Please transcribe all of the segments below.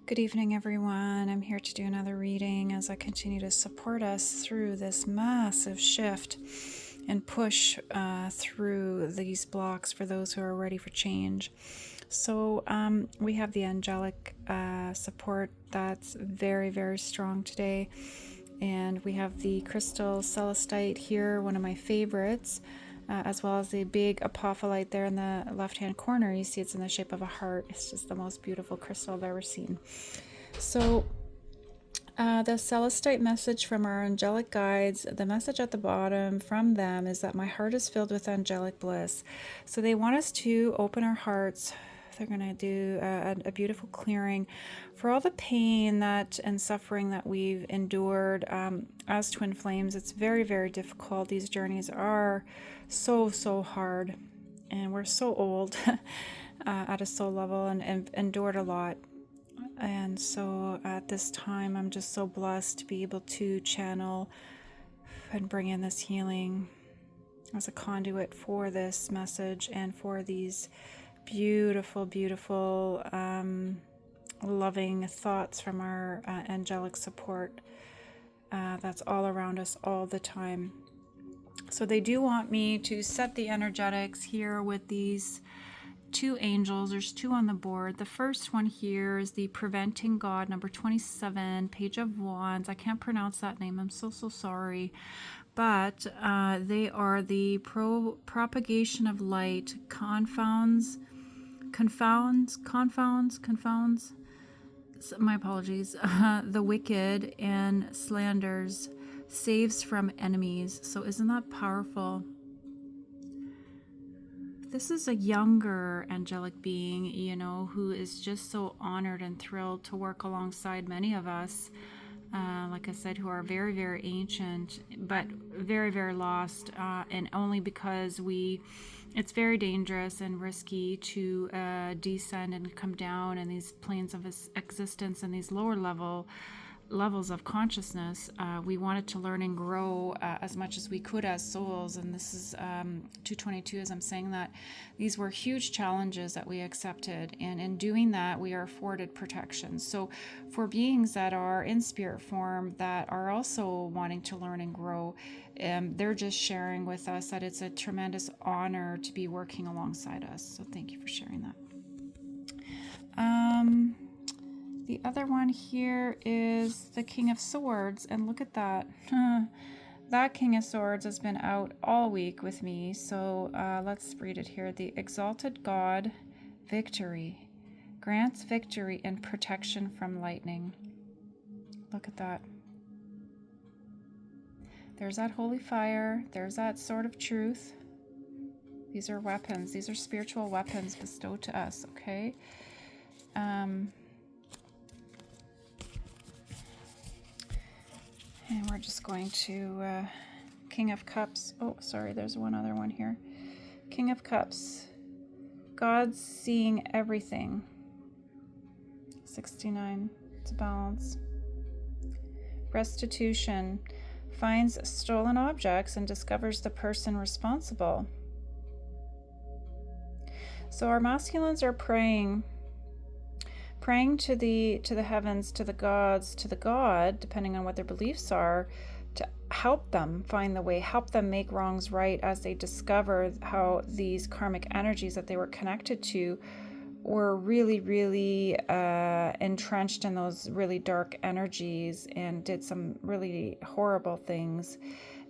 Good evening, everyone. I'm here to do another reading as I continue to support us through this massive shift and push through these blocks for those who are ready for change. So we have the angelic support that's very, very strong today. And we have the crystal celestite here, one of my favorites, as well as the big apophyllite there in the left-hand corner. You see it's in the shape of a heart. It's just the most beautiful crystal I've ever seen. So the celestite message from our angelic guides, the message at the bottom from them is that my heart is filled with angelic bliss. So they want us to open our hearts. They're going to do a beautiful clearing for all the pain that and suffering that we've endured as twin flames. It's very, very difficult. These journeys are so hard, and we're so old at a soul level and endured a lot. And so at this time, I'm just so blessed to be able to channel and bring in this healing as a conduit for this message and for these beautiful, loving thoughts from our angelic support that's all around us all the time. So they do want me to set the energetics here with these two angels. There's two on the board. The first one here is the Preventing God, number 27, Page of Wands. I can't pronounce that name. I'm so sorry. But they are the propagation of light, confounds. My apologies. The wicked and slanders, saves from enemies. So isn't that powerful? This is a younger angelic being, who is just so honored and thrilled to work alongside many of us, like I said, who are very, very ancient, but very, very lost, and only because it's very dangerous and risky to descend and come down in these planes of existence and these lower levels of consciousness. We wanted to learn and grow as much as we could as souls, and this is 222 as I'm saying that. These were huge challenges that we accepted, and in doing that we are afforded protection. So for beings that are in spirit form that are also wanting to learn and grow, they're just sharing with us that it's a tremendous honor to be working alongside us. So thank you for sharing that. The other one here is the King of Swords, and look at that. That King of Swords has been out all week with me, so let's read it here. The Exalted God, victory, grants victory and protection from lightning. Look at that. There's that holy fire. There's that sword of truth. These are weapons. These are spiritual weapons bestowed to us, okay? And we're just going to King of Cups. Oh, sorry, there's one other one here. King of Cups. God's seeing everything. 69. It's a balance. Restitution. Finds stolen objects and discovers the person responsible. So our masculines are praying to the heavens, to the gods, to the God, depending on what their beliefs are, to help them find the way, help them make wrongs right as they discover how these karmic energies that they were connected to were really entrenched in those really dark energies and did some really horrible things.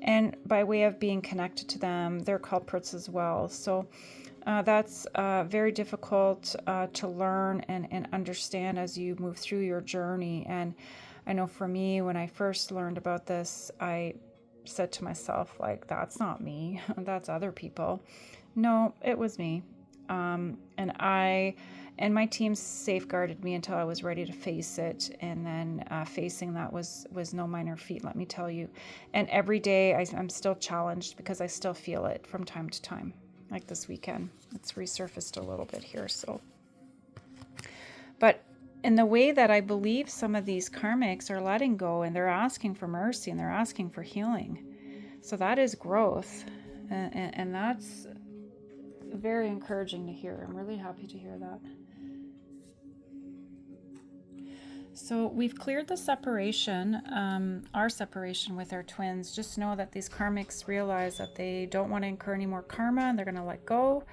And by way of being connected to them, they're culprits as well. So that's very difficult to learn and understand as you move through your journey. And I know for me, when I first learned about this, I said to myself, like, that's not me, that's other people. No, it was me. And my team safeguarded me until I was ready to face it. And then facing that was no minor feat, let me tell you. And every day I'm still challenged because I still feel it from time to time. Like this weekend, it's resurfaced a little bit here. So, but in the way that I believe some of these karmics are letting go and they're asking for mercy and they're asking for healing. So that is growth. And that's very encouraging to hear. I'm really happy to hear that. So we've cleared the separation, our separation with our twins. Just know that these karmics realize that they don't want to incur any more karma, and they're going to let go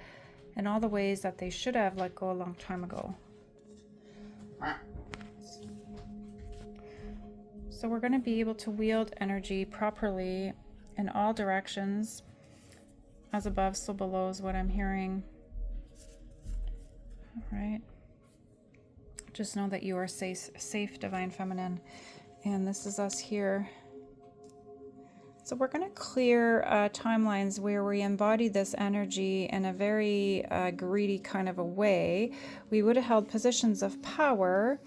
in all the ways that they should have let go a long time ago. So we're going to be able to wield energy properly in all directions. As above, so below is what I'm hearing. All right. Just know that you are safe, Divine Feminine. And this is us here. So we're going to clear timelines where we embody this energy in a very greedy kind of a way. We would have held positions of power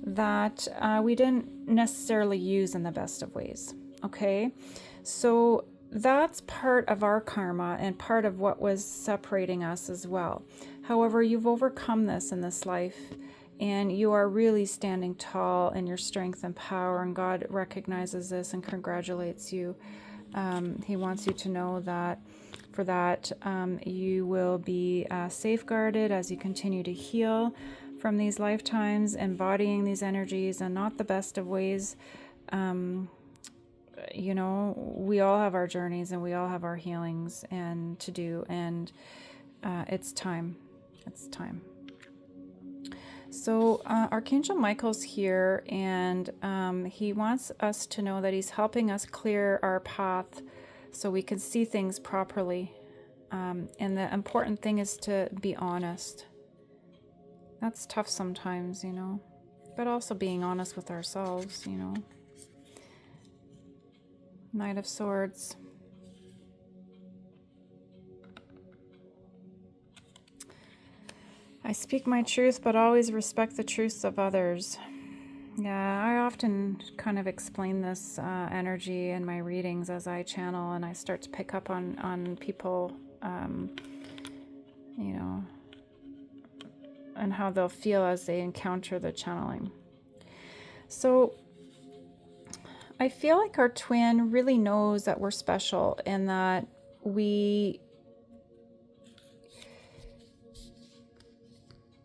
that we didn't necessarily use in the best of ways. Okay? So that's part of our karma and part of what was separating us as well. However, you've overcome this in this life. And you are really standing tall in your strength and power, and God recognizes this and congratulates you. He wants you to know that for that you will be safeguarded as you continue to heal from these lifetimes, embodying these energies and not the best of ways. You know, we all have our journeys and we all have our healings and to do, and it's time. It's time. So Archangel Michael's here, and he wants us to know that he's helping us clear our path so we can see things properly. And the important thing is to be honest. That's tough sometimes, you know, but also being honest with ourselves, you know. Knight of Swords. I speak my truth, but always respect the truths of others. Yeah, I often kind of explain this energy in my readings as I channel, and I start to pick up on people, you know, and how they'll feel as they encounter the channeling. So I feel like our twin really knows that we're special and that we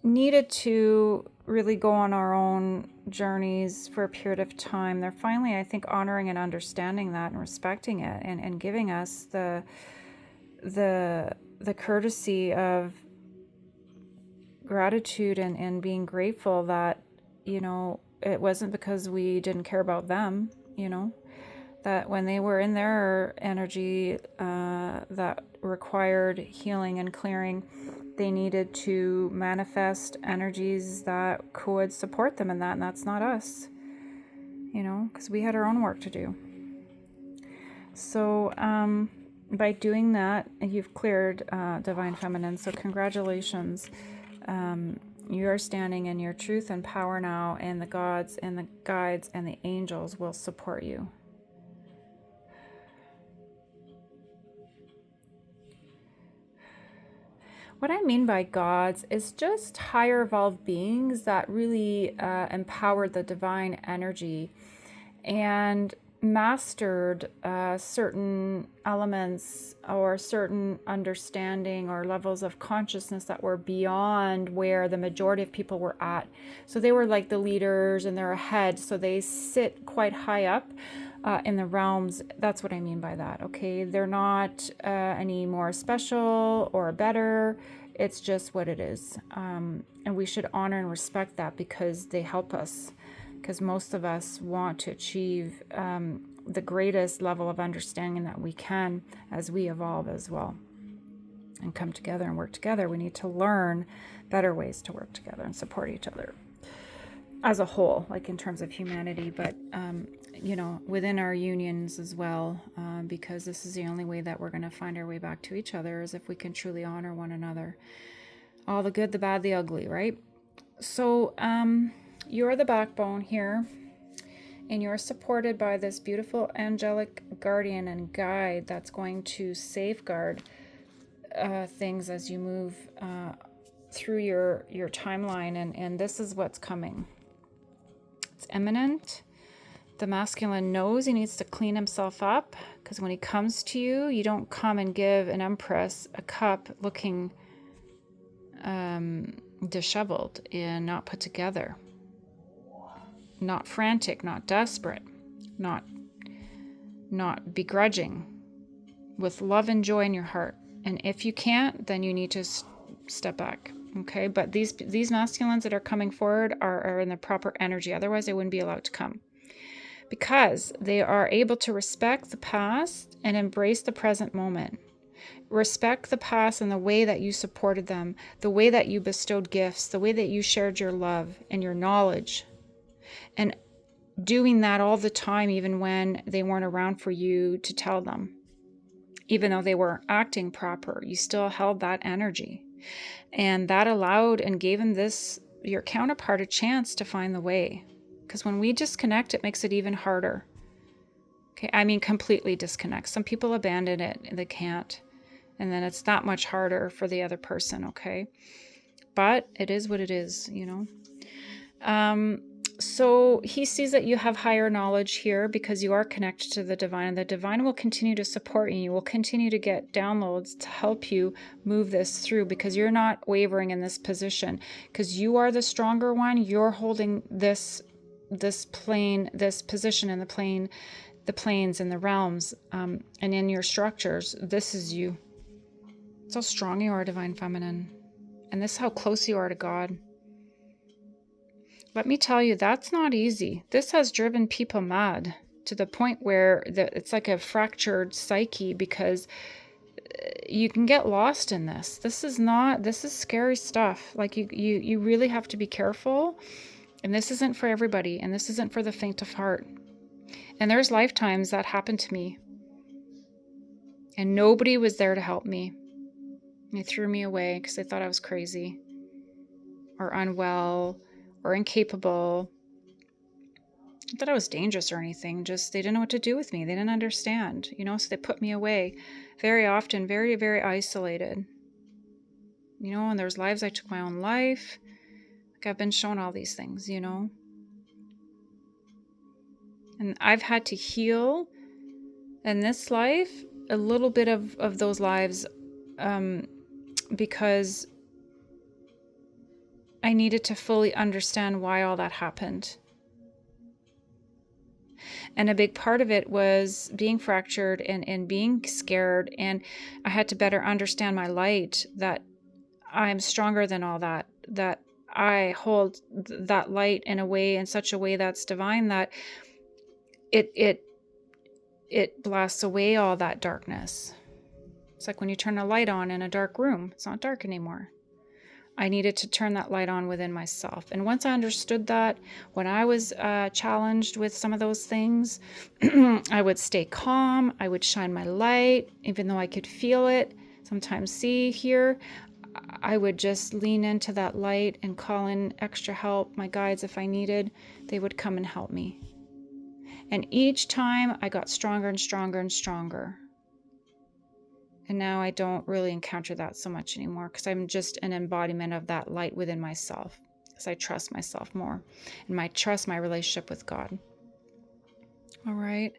needed to really go on our own journeys for a period of time. They're finally, I think, honoring and understanding that and respecting it, and giving us the courtesy of gratitude and being grateful that, you know, it wasn't because we didn't care about them, you know, that when they were in their energy that required healing and clearing, they needed to manifest energies that could support them in that, and that's not us, you know, because we had our own work to do. So by doing that, you've cleared Divine Feminine, so congratulations. You are standing in your truth and power now, and the gods and the guides and the angels will support you. What I mean by gods is just higher evolved beings that really empowered the divine energy and mastered certain elements or certain understanding or levels of consciousness that were beyond where the majority of people were at. So they were like the leaders and they're ahead. So they sit quite high up in the realms. That's what I mean by that. Okay, they're not any more special or better. It's just what it is, and we should honor and respect that because they help us. Because most of us want to achieve the greatest level of understanding that we can as we evolve as well and come together and work together. We need to learn better ways to work together and support each other as a whole, like in terms of humanity, but you know, within our unions as well, because this is the only way that we're going to find our way back to each other is if we can truly honor one another. All the good, the bad, the ugly, right? So you're the backbone here, and you're supported by this beautiful angelic guardian and guide that's going to safeguard things as you move through your timeline, and this is what's coming. It's imminent. The masculine knows he needs to clean himself up, because when he comes to you, you don't come and give an empress a cup looking disheveled and not put together. not frantic, not desperate, not begrudging, with love and joy in your heart. And if you can't, then you need to step back. Okay, but these masculines that are coming forward are in the proper energy. Otherwise, they wouldn't be allowed to come, because they are able to respect the past and embrace the present moment. Respect the past and the way that you supported them, the way that you bestowed gifts, the way that you shared your love and your knowledge, and doing that all the time, even when they weren't around for you to tell them. Even though they were acting proper, you still held that energy. And that allowed and gave them your counterpart, a chance to find the way. Because when we disconnect, it makes it even harder. Okay, I mean, completely disconnect. Some people abandon it, they can't. And then it's that much harder for the other person, okay? But it is what it is, So he sees that you have higher knowledge here because you are connected to the divine, and the divine will continue to support you. You will continue to get downloads to help you move this through, because you're not wavering in this position, because you are the stronger one. You're holding this plane, this position in the plane, the planes and the realms, and in your structures. This is you. It's how strong you are, Divine Feminine. And this is how close you are to God. Let me tell you, that's not easy. This has driven people mad to the point where it's like a fractured psyche, because you can get lost in this. This is scary stuff. Like you really have to be careful. And this isn't for everybody. And this isn't for the faint of heart. And there's lifetimes that happened to me. And nobody was there to help me. They threw me away because they thought I was crazy or unwell or incapable. Not that I was dangerous or anything, just they didn't know what to do with me. They didn't understand, so they put me away. Very often, very, very isolated. And there's lives I took my own life. Like, I've been shown all these things, And I've had to heal in this life a little bit of those lives, because I needed to fully understand why all that happened. And a big part of it was being fractured and being scared. And I had to better understand my light, that I'm stronger than all that, that I hold that light in such a way that's divine, that it blasts away all that darkness. It's like when you turn a light on in a dark room, it's not dark anymore. I needed to turn that light on within myself. And once I understood that, when I was challenged with some of those things, I would stay calm. I would shine my light, even though I could feel it, sometimes see, hear. I would just lean into that light and call in extra help, my guides if I needed. They would come and help me. And each time I got stronger and stronger and stronger. And now I don't really encounter that so much anymore, because I'm just an embodiment of that light within myself, because I trust myself more and trust my relationship with God. All right.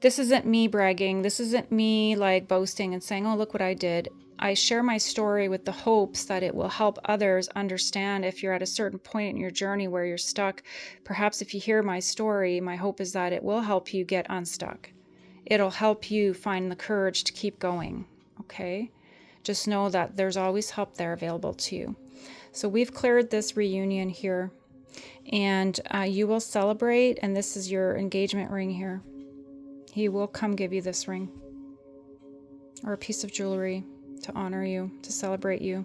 This isn't me bragging. This isn't me like boasting and saying, oh, look what I did. I share my story with the hopes that it will help others understand. If you're at a certain point in your journey where you're stuck, perhaps if you hear my story, my hope is that it will help you get unstuck. It'll help you find the courage to keep going, okay? Just know that there's always help there available to you. So we've cleared this reunion here, and you will celebrate, and this is your engagement ring here. He will come give you this ring or a piece of jewelry to honor you, to celebrate you.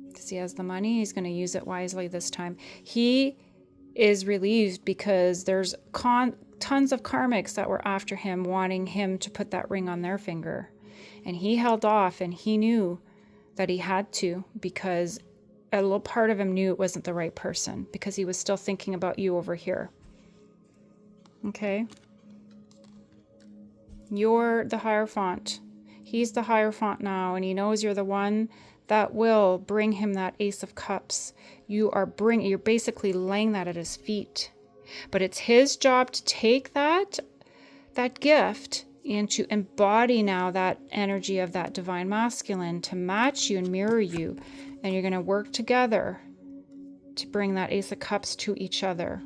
Because he has the money, he's going to use it wisely this time. He is relieved because there's tons of karmics that were after him, wanting him to put that ring on their finger. And he held off, and he knew that he had to, because a little part of him knew it wasn't the right person, because he was still thinking about you over here. Okay? You're the Hierophant. He's the Hierophant now, and he knows you're the one that will bring him that Ace of Cups. You're basically laying that at his feet. But it's his job to take that gift and to embody now that energy of that divine masculine, to match you and mirror you. And you're going to work together to bring that Ace of Cups to each other,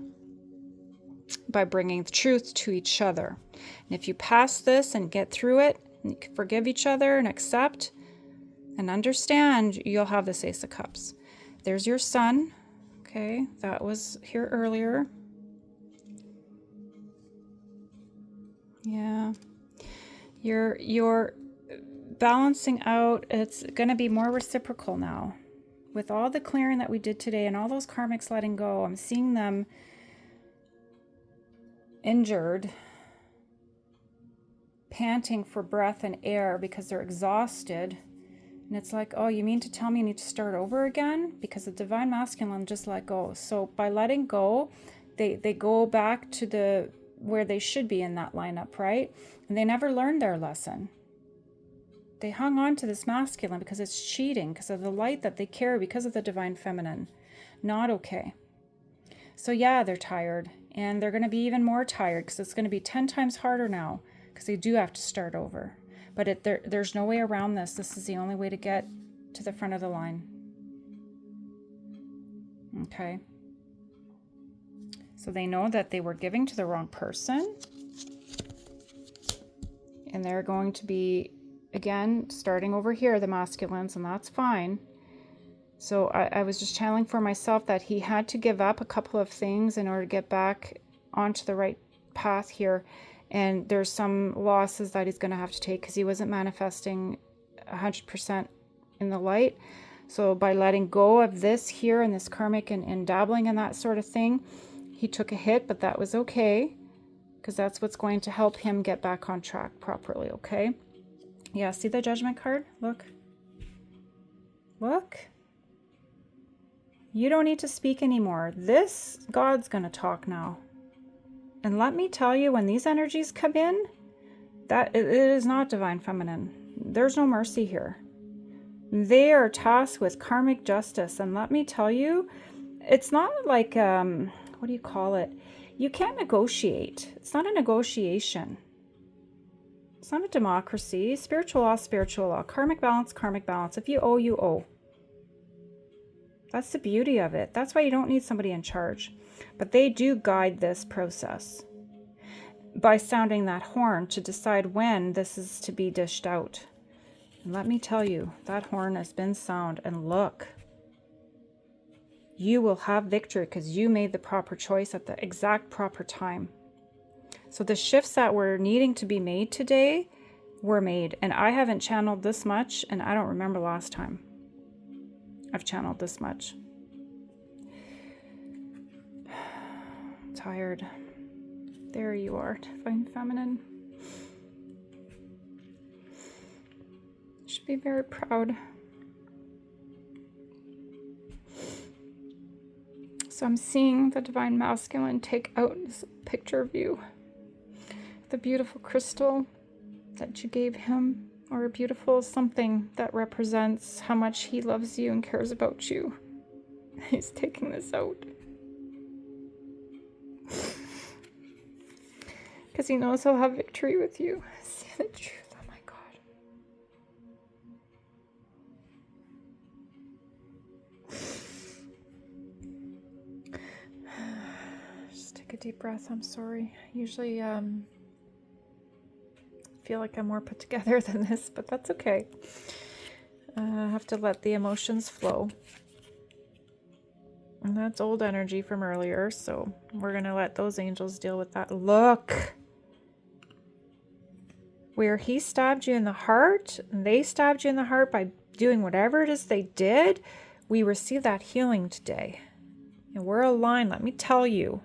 by bringing the truth to each other. And if you pass this and get through it, and you can forgive each other and accept and understand, you'll have this Ace of Cups. There's your sun. Okay, that was here earlier. Yeah. You're balancing out. It's going to be more reciprocal now. With all the clearing that we did today and all those karmics letting go, I'm seeing them injured, panting for breath and air because they're exhausted. And it's like, oh, you mean to tell me you need to start over again? Because the divine masculine just let go. So by letting go, they go back to where they should be in that lineup, right? And they never learned their lesson. They hung on to this masculine because it's cheating, because of the light that they carry, because of the divine feminine. Not okay. So yeah, they're tired, and they're going to be even more tired because it's going to be 10 times harder now because they do have to start over. But there's no way around this. This is the only way to get to the front of the line. Okay. So they know that they were giving to the wrong person. And they're going to be, again, starting over here, the masculines, and that's fine. So I was just channeling for myself that he had to give up a couple of things in order to get back onto the right path here. And there's some losses that he's going to have to take because he wasn't manifesting 100% in the light. So by letting go of this here and this karmic and dabbling in that sort of thing, he took a hit, but that was okay because that's what's going to help him get back on track properly, okay? Yeah, see the Judgment card? Look. Look. You don't need to speak anymore. This God's going to talk now. And let me tell you, when these energies come in, that it is not divine feminine. There's no mercy here. They are tasked with karmic justice. And let me tell you, it's not like, what do you call it? You can't negotiate. It's not a negotiation. It's not a democracy. Spiritual law, spiritual law. Karmic balance, karmic balance. If you owe, you owe. That's the beauty of it. That's why you don't need somebody in charge. But they do guide this process by sounding that horn to decide when this is to be dished out. And let me tell you, that horn has been sounded, and look, you will have victory because you made the proper choice at the exact proper time. So the shifts that were needing to be made today were made. And I haven't channeled this much, and I don't remember last time I've channeled this much. Tired. There you are, divine feminine. You should be very proud. So I'm seeing the divine masculine take out this picture of you. The beautiful crystal that you gave him, or a beautiful something that represents how much he loves you and cares about you. He's taking this out. Because he knows he'll have victory with you. See the truth. Oh my God. Just take a deep breath. I'm sorry. Usually feel like I'm more put together than this, but that's okay. I have to let the emotions flow. And that's old energy from earlier, so we're going to let those angels deal with that. Look! Where he stabbed you in the heart, and they stabbed you in the heart by doing whatever it is they did, we receive that healing today. And we're aligned, let me tell you.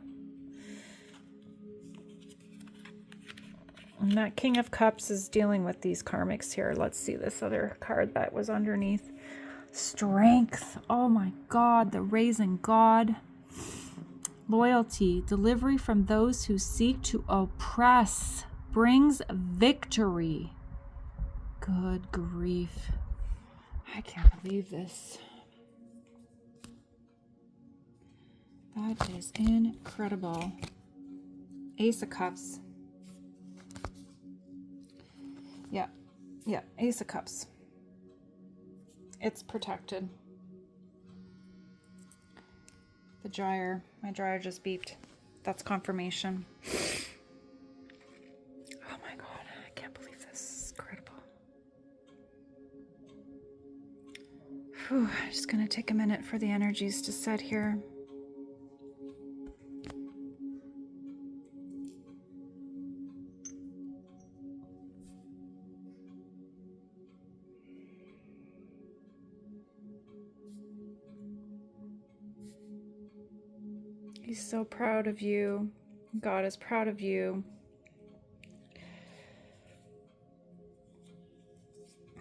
And that King of Cups is dealing with these karmics here. Let's see this other card that was underneath. Strength. Oh my God, the raising God. Loyalty. Delivery from those who seek to oppress brings victory. Good grief. I can't believe this. That is incredible. Ace of Cups. Yeah, Ace of Cups. It's protected. The dryer. My dryer just beeped. That's confirmation. Oh my God, I can't believe this. Is incredible. Whew, I'm just going to take a minute for the energies to set here. He's so proud of you. God is proud of you.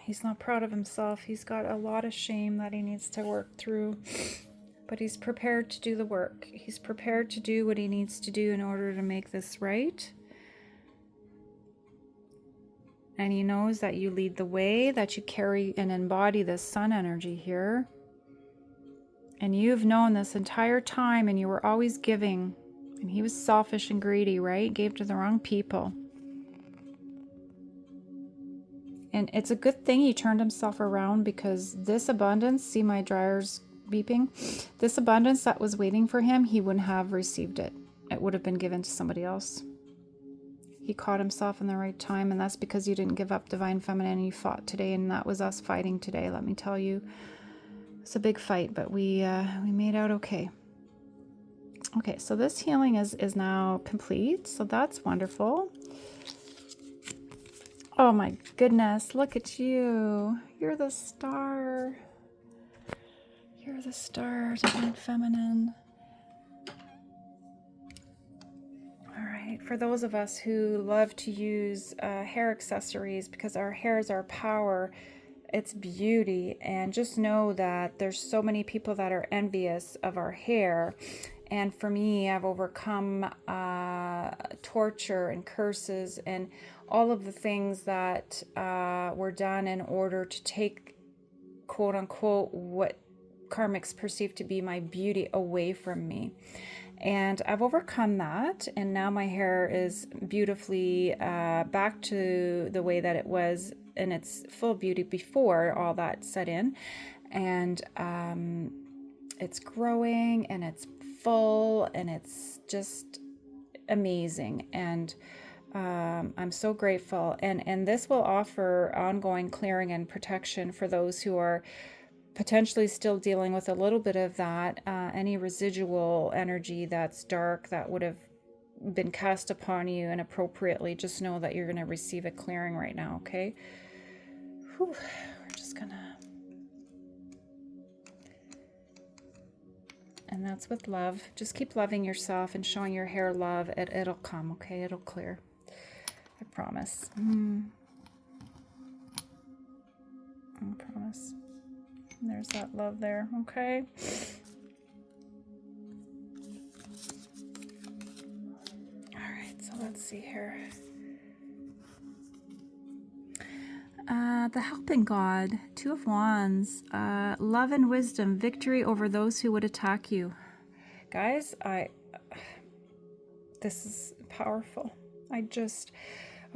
He's not proud of himself. He's got a lot of shame that he needs to work through, but he's prepared to do the work. He's prepared to do what he needs to do in order to make this right. And he knows that you lead the way, that you carry and embody this sun energy here. And you've known this entire time, and you were always giving. And he was selfish and greedy, right? Gave to the wrong people. And it's a good thing he turned himself around, because this abundance, see my dryer's beeping, this abundance that was waiting for him, he wouldn't have received it. It would have been given to somebody else. He caught himself in the right time, and that's because you didn't give up divine feminine. You fought today, and that was us fighting today, let me tell you. It's a big fight, but we made out okay. Okay, so this healing is now complete, so that's wonderful. Oh my goodness, look at you. You're the star. You're the star, divine feminine. All right, for those of us who love to use hair accessories, because our hair is our power, it's beauty, and just know that there's so many people that are envious of our hair. And for me, I've overcome torture and curses and all of the things that were done in order to take, quote unquote, what karmics perceive to be my beauty away from me. And I've overcome that, and now my hair is beautifully back to the way that it was in its full beauty before all that set in. And it's growing, and it's full, and it's just amazing. And I'm so grateful. And this will offer ongoing clearing and protection for those who are potentially still dealing with a little bit of that, any residual energy that's dark that would have been cast upon you inappropriately. Just know that you're going to receive a clearing right now, okay? Whew. We're just going to... And that's with love. Just keep loving yourself and showing your hair love. It'll come, okay? It'll clear. I promise. I promise. There's that love there, okay? All right, so let's see here. The helping God, Two of Wands, love and wisdom, victory over those who would attack you. Guys, this is powerful.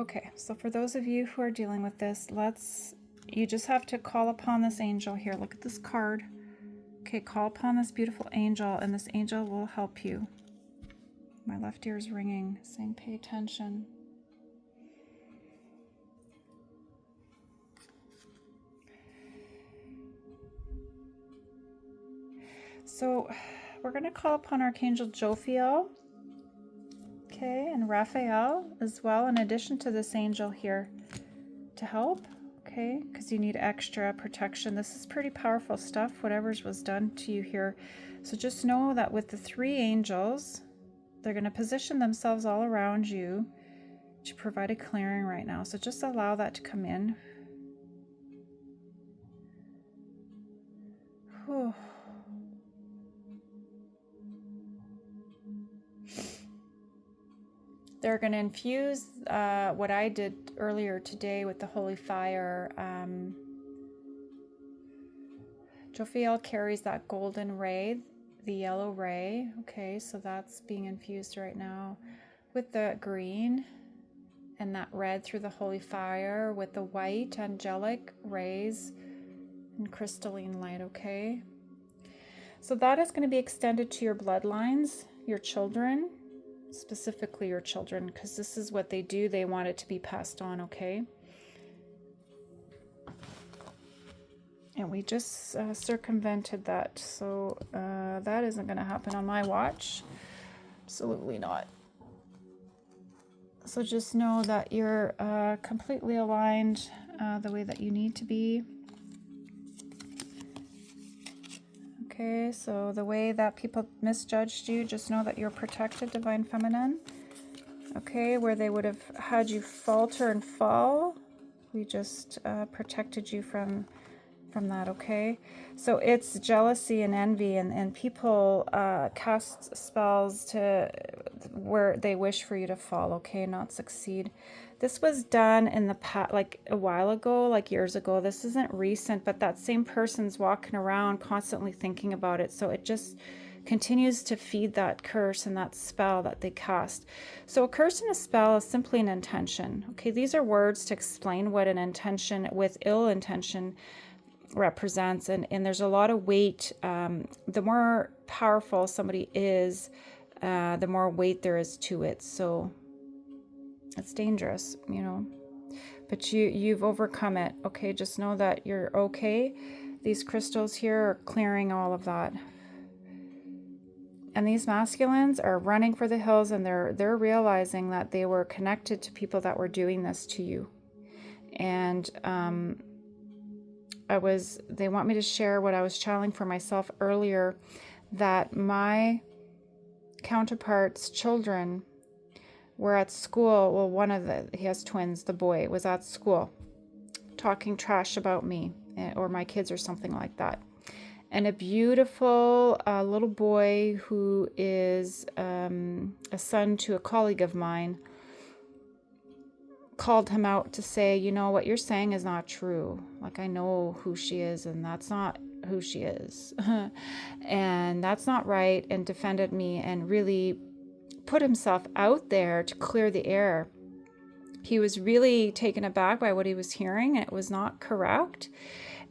Okay, so for those of you who are dealing with this, you just have to call upon this angel here. Look at this card. Okay, call upon this beautiful angel, and this angel will help you. My left ear is ringing, saying pay attention. So we're going to call upon Archangel Jophiel, okay, and Raphael as well, in addition to this angel here to help. Okay, because you need extra protection. This is pretty powerful stuff, whatever's was done to you here. So just know that with the three angels, they're going to position themselves all around you to provide a clearing right now. So just allow that to come in. Whew. They're going to infuse what I did earlier today with the holy fire. Jophiel carries that golden ray, the yellow ray. Okay, so that's being infused right now with the green and that red through the holy fire with the white angelic rays and crystalline light, okay? So that is going to be extended to your bloodlines, your children, specifically your children, because this is what they do. They want it to be passed on, okay? And we just circumvented that. So that isn't going to happen on my watch. Absolutely not. So just know that you're completely aligned the way that you need to be. Okay, so the way that people misjudged you, just know that you're protected, Divine Feminine. Okay, where they would have had you falter and fall, we just protected you from that, okay? So it's jealousy and envy, and people cast spells to where they wish for you to fall, okay, not succeed. This was done in the past, like a while ago, like years ago. This isn't recent, but that same person's walking around constantly thinking about it. So it just continues to feed that curse and that spell that they cast. So a curse and a spell is simply an intention. Okay, these are words to explain what an intention with ill intention represents, and there's a lot of weight. The more powerful somebody is, the more weight there is to it. So it's dangerous, you know, but you've overcome it. Okay, just know that you're okay. These crystals here are clearing all of that. And these masculines are running for the hills, and they're realizing that they were connected to people that were doing this to you. And they want me to share what I was channeling for myself earlier, that my counterpart's children were at school. Well, he has twins, the boy was at school talking trash about me or my kids or something like that. And a beautiful little boy who is a son to a colleague of mine called him out to say, you know, what you're saying is not true. Like, I know who she is, and that's not who she is. And that's not right, and defended me and really put himself out there to clear the air. He was really taken aback by what he was hearing, and it was not correct.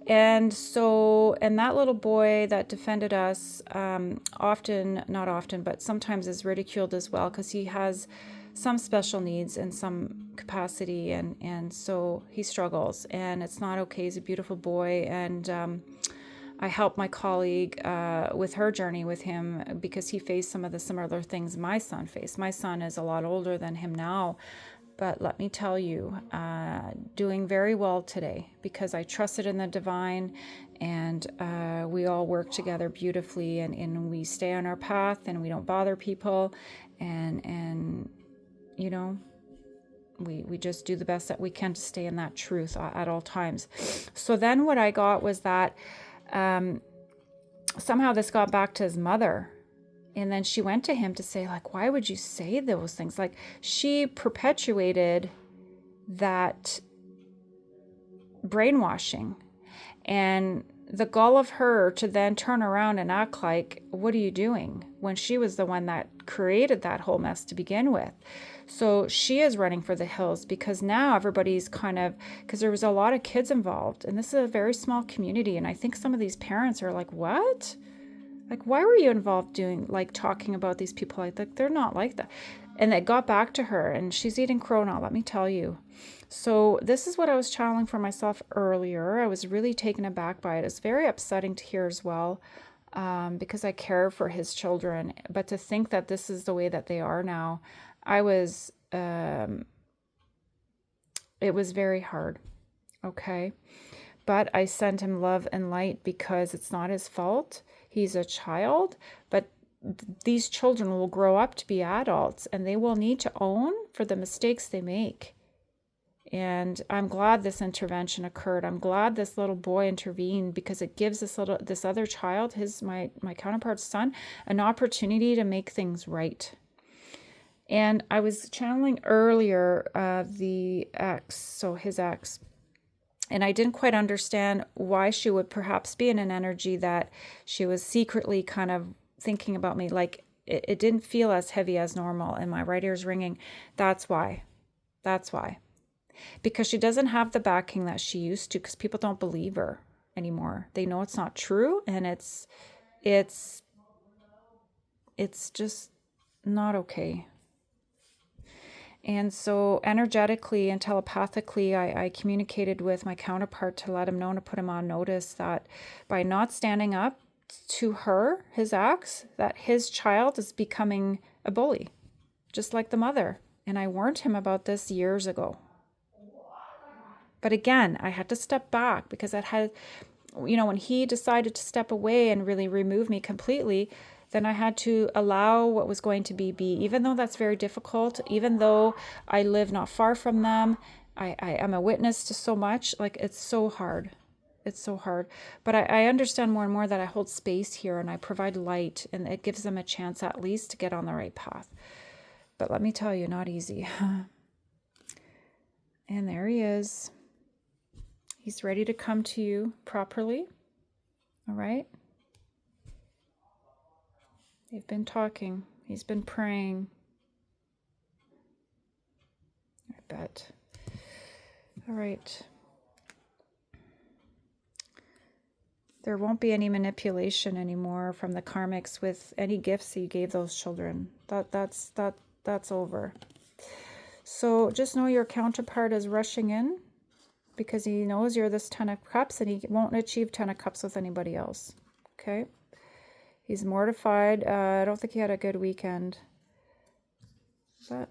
And that little boy that defended us not often, but sometimes is ridiculed as well, because he has some special needs in some capacity, and so he struggles, and it's not okay. He's a beautiful boy, and I helped my colleague with her journey with him, because he faced some of the similar things my son faced. My son is a lot older than him now, but let me tell you, doing very well today, because I trusted in the divine, and we all work together beautifully, and we stay on our path, and we don't bother people, and you know, we just do the best that we can to stay in that truth at all times. So then what I got was that somehow this got back to his mother. And then she went to him to say, like, why would you say those things? Like, she perpetuated that brainwashing. And the gall of her to then turn around and act like, what are you doing? When she was the one that created that whole mess to begin with. So she is running for the hills, because now everybody's because there was a lot of kids involved. And this is a very small community. And I think some of these parents are like, what? Like, why were you involved talking about these people like that? They're not like that. And it got back to her, and she's eating crow now, let me tell you. So this is what I was channeling for myself earlier. I was really taken aback by it. It's very upsetting to hear as well, because I care for his children. But to think that this is the way that they are now, it was very hard. Okay. But I sent him love and light, because it's not his fault. He's a child, but these children will grow up to be adults, and they will need to own for the mistakes they make. And I'm glad this intervention occurred. I'm glad this little boy intervened, because it gives this other child, my counterpart's son, an opportunity to make things right. And I was channeling earlier the ex, so his ex. And I didn't quite understand why she would perhaps be in an energy that she was secretly kind of thinking about me. Like, it didn't feel as heavy as normal, and my right ear's ringing. That's why. Because she doesn't have the backing that she used to, because people don't believe her anymore. They know it's not true, and it's it's just not okay. And so energetically and telepathically, I communicated with my counterpart to let him know, to put him on notice that by not standing up to her, his acts, that his child is becoming a bully, just like the mother. And I warned him about this years ago. But again, I had to step back because it had, when he decided to step away and really remove me completely, then I had to allow what was going to be. Even though that's very difficult, even though I live not far from them, I am a witness to so much. Like, it's so hard. It's so hard. But I understand more and more that I hold space here and I provide light, and it gives them a chance at least to get on the right path. But let me tell you, not easy. And there he is. He's ready to come to you properly. All right? They've been talking. He's been praying. I bet. All right. There won't be any manipulation anymore from the karmics with any gifts you gave those children. That's over. So just know your counterpart is rushing in because he knows you're this 10 of cups and he won't achieve 10 of cups with anybody else. Okay? He's mortified. I don't think he had a good weekend. But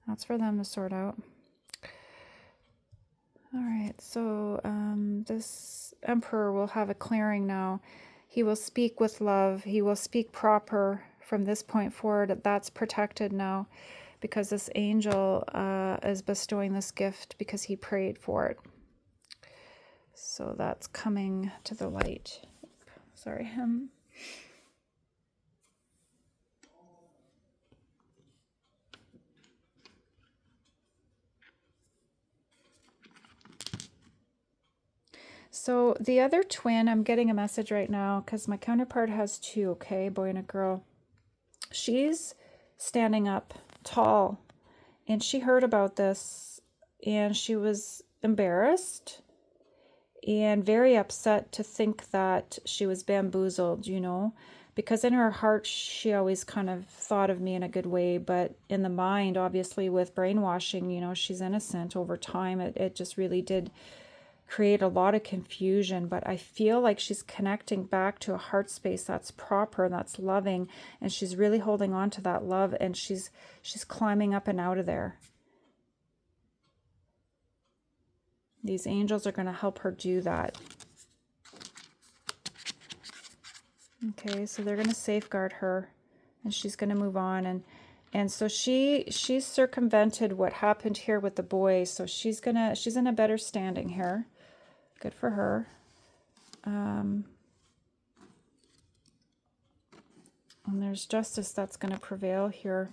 that's for them to sort out. All right, so this emperor will have a clearing now. He will speak with love. He will speak proper from this point forward. That's protected now because this angel is bestowing this gift because he prayed for it. So that's coming to the light. Sorry, him. So the other twin, I'm getting a message right now because my counterpart has two, okay, boy and a girl. She's standing up tall and she heard about this and she was embarrassed and very upset to think that she was bamboozled, because in her heart, she always kind of thought of me in a good way, but in the mind, obviously with brainwashing, she's innocent over time. It just really did create a lot of confusion, but I feel like she's connecting back to a heart space that's proper, that's loving, and she's really holding on to that love, and she's climbing up and out of there. These angels are going to help her do that. Okay, so they're going to safeguard her, and she's going to move on, and so she circumvented what happened here with the boy, so she's in a better standing here. Good for her. And there's justice that's going to prevail here.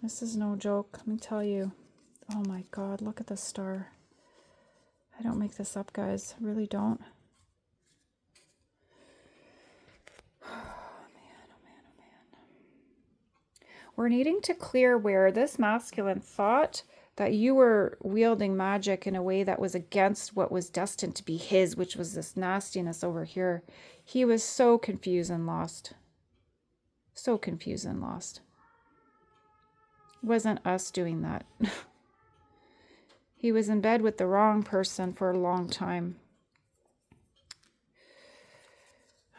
This is no joke, let me tell you. Oh my God, look at the star. I don't make this up, guys. I really don't. Oh man, oh man, oh man. We're needing to clear where this masculine thought that you were wielding magic in a way that was against what was destined to be his, which was this nastiness over here. He was so confused and lost. So confused and lost. It wasn't us doing that. He was in bed with the wrong person for a long time.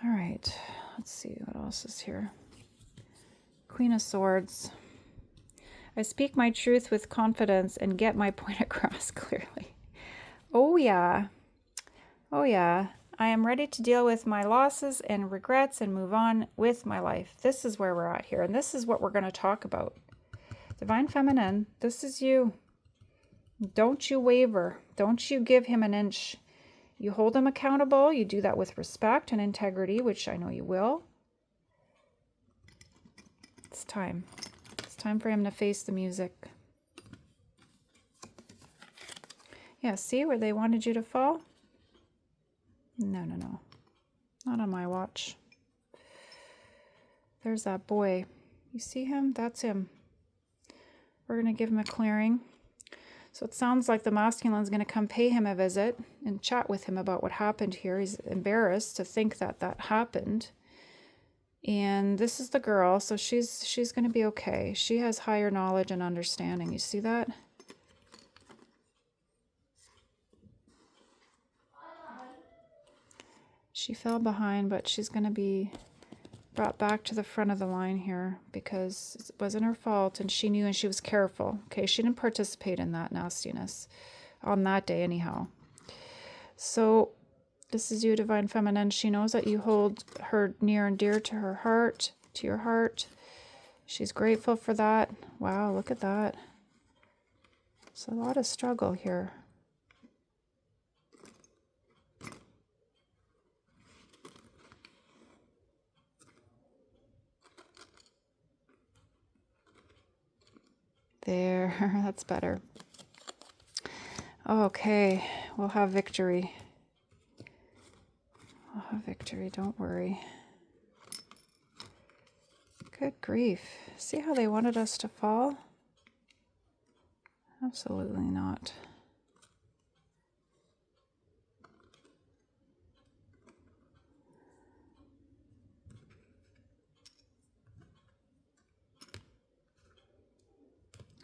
All right, let's see what else is here. Queen of Swords. I speak my truth with confidence and get my point across clearly. Oh yeah. Oh yeah. I am ready to deal with my losses and regrets and move on with my life. This is where we're at here. And this is what we're going to talk about. Divine Feminine, this is you. Don't you waver. Don't you give him an inch. You hold him accountable. You do that with respect and integrity, which I know you will. It's time. It's time for him to face the music. Yeah, see where they wanted you to fall? No, no, no. Not on my watch. There's that boy. You see him? That's him. We're going to give him a clearing. So it sounds like the masculine's going to come pay him a visit and chat with him about what happened here. He's embarrassed to think that that happened. And this is the girl, so she's going to be okay. She has higher knowledge and understanding. You see that? She fell behind, but she's going to be brought back to the front of the line here because it wasn't her fault, and she knew, and she was careful. Okay, she didn't participate in that nastiness on that day anyhow. So this is you, Divine Feminine. She knows that you hold her near and dear to her heart, to your heart. She's grateful for that. Wow, look at that. It's a lot of struggle here. There, that's better. Okay, we'll have victory. We'll have victory, don't worry. Good grief. See how they wanted us to fall? Absolutely not.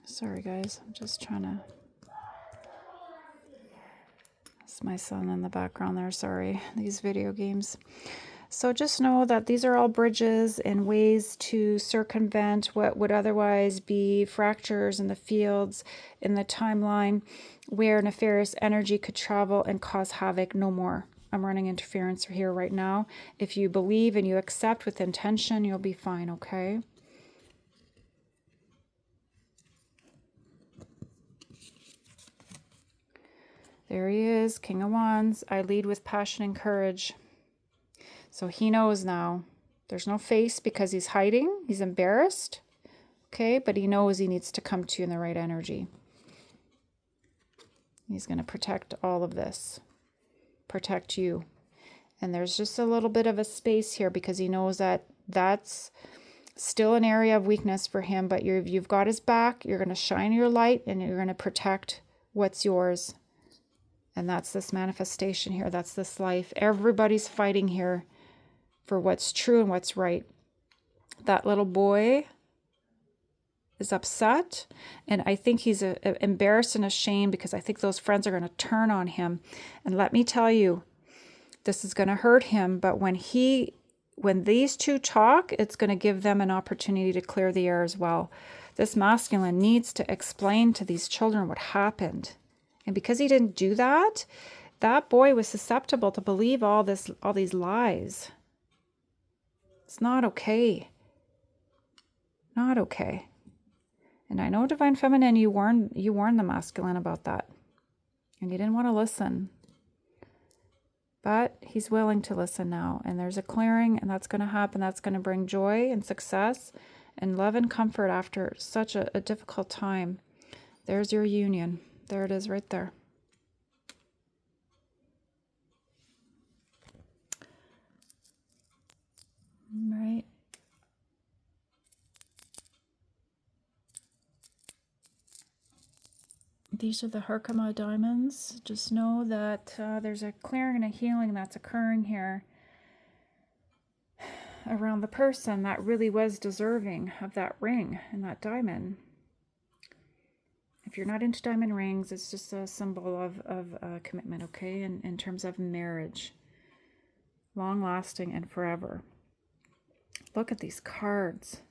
Sorry guys, I'm just trying to... That's my son in the background there, sorry. These video games. So just know that these are all bridges and ways to circumvent what would otherwise be fractures in the fields, in the timeline, where nefarious energy could travel and cause havoc no more. I'm running interference here right now. If you believe and you accept with intention, you'll be fine, okay? There he is, King of Wands. I lead with passion and courage. So he knows now. There's no face because he's hiding. He's embarrassed. Okay, but he knows he needs to come to you in the right energy. He's going to protect all of this. Protect you. And there's just a little bit of a space here because he knows that that's still an area of weakness for him, but you've got his back. You're going to shine your light and you're going to protect what's yours. And that's this manifestation here. That's this life. Everybody's fighting here for what's true and what's right. That little boy is upset. And I think he's embarrassed and ashamed because I think those friends are going to turn on him. And let me tell you, this is going to hurt him. But when these two talk, it's going to give them an opportunity to clear the air as well. This masculine needs to explain to these children what happened. And because he didn't do that, that boy was susceptible to believe all these lies. It's not okay. Not okay. And I know, Divine Feminine, you warned the masculine about that. And he didn't want to listen. But he's willing to listen now. And there's a clearing, and that's going to happen. That's going to bring joy and success and love and comfort after such a difficult time. There's your union. There it is right there. Right. These are the Herkimer diamonds. Just know that there's a clearing and a healing that's occurring here around the person that really was deserving of that ring and that diamond. If you're not into diamond rings, it's just a symbol of commitment, okay? In terms of marriage. Long-lasting and forever. Look at these cards.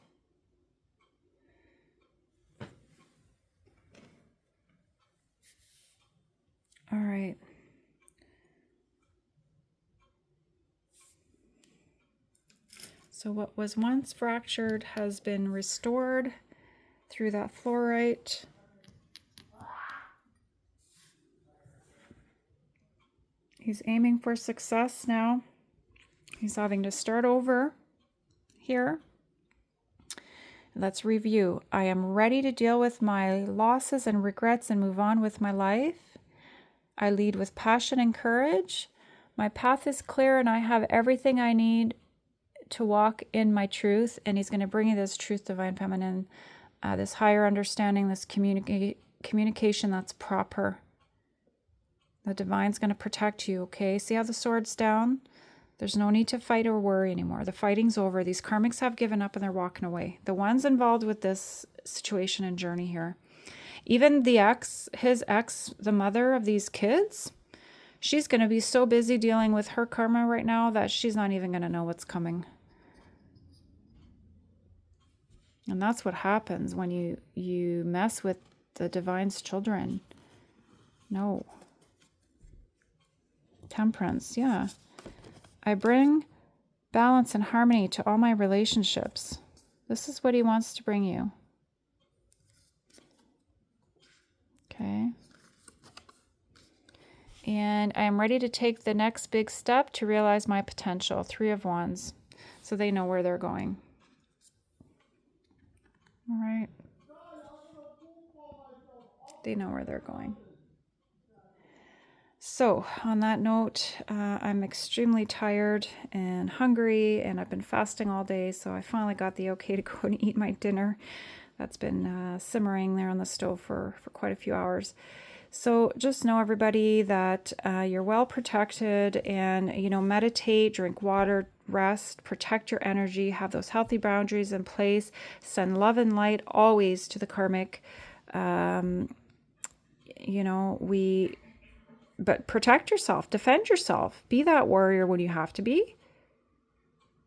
All right. So what was once fractured has been restored through that fluorite. He's aiming for success now. He's having to start over here. Let's review. I am ready to deal with my losses and regrets and move on with my life. I lead with passion and courage. My path is clear and I have everything I need to walk in my truth. And he's going to bring you this truth, Divine Feminine, this higher understanding, this communication that's proper. The divine's going to protect you, okay? See how the sword's down? There's no need to fight or worry anymore. The fighting's over. These karmics have given up and they're walking away. The ones involved with this situation and journey here. Even the ex, his ex, the mother of these kids, she's going to be so busy dealing with her karma right now that she's not even going to know what's coming. And that's what happens when you mess with the divine's children. No. Temperance, yeah. I bring balance and harmony to all my relationships. This is what he wants to bring you. Okay. And I am ready to take the next big step to realize my potential. 3 of Wands. So they know where they're going. All right. They know where they're going. So on that note, I'm extremely tired and hungry, and I've been fasting all day. So I finally got the okay to go and eat my dinner. That's been simmering there on the stove for quite a few hours. So just know, everybody, that you're well protected, and, you know, meditate, drink water, rest, protect your energy, have those healthy boundaries in place, send love and light always to the karmic. You know, but protect yourself, defend yourself, be that warrior when you have to be.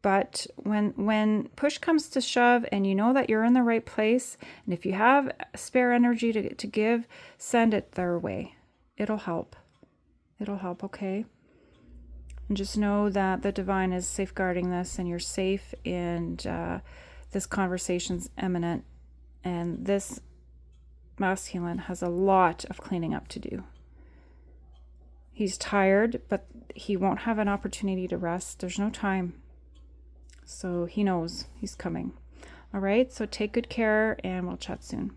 But when push comes to shove and you know that you're in the right place, and if you have spare energy to give, send it their way. It'll help. It'll help, okay? And just know that the divine is safeguarding this, and you're safe, and this conversation's imminent, and this masculine has a lot of cleaning up to do. He's tired, but he won't have an opportunity to rest. There's no time. So he knows he's coming. All right, so take good care, and we'll chat soon.